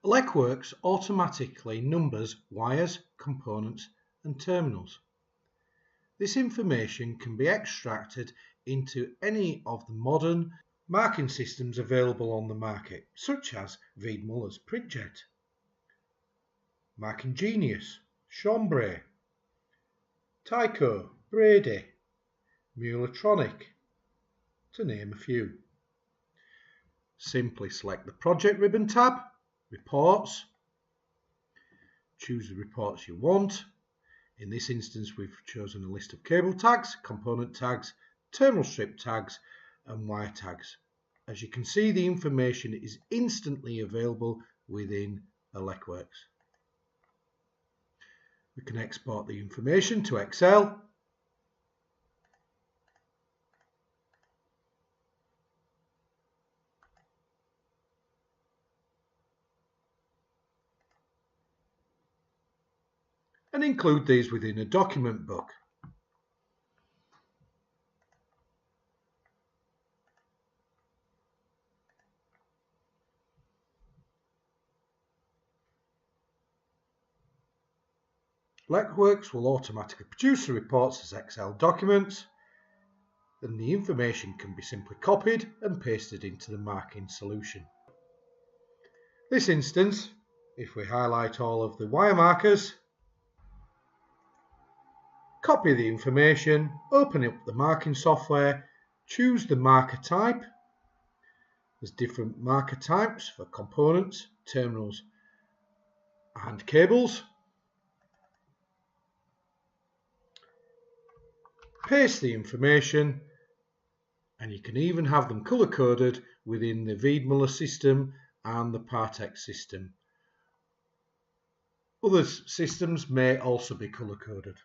LECWorks automatically numbers wires, components and terminals. This information can be extracted into any of the modern marking systems available on the market, such as Wiedmüller's PrintJet, Marking Genius, Chambray, Tyco, Brady, Muletronic, to name a few. Simply select the Project ribbon tab, Reports, choose the reports you want. In this instance, we've chosen a list of cable tags, component tags, terminal strip tags and wire tags. As you can see, the information is instantly available within LECWorks. We can export the information to Excel. And include these within a document book. LECWorks will automatically produce the reports as Excel documents, and the information can be simply copied and pasted into the marking solution. This instance, if we highlight all of the wire markers, copy the information, open up the marking software, choose the marker type. There's different marker types for components, terminals and cables. Paste the information, and you can even have them color coded within the Wiedmüller system and the Partex system. Other systems may also be color coded.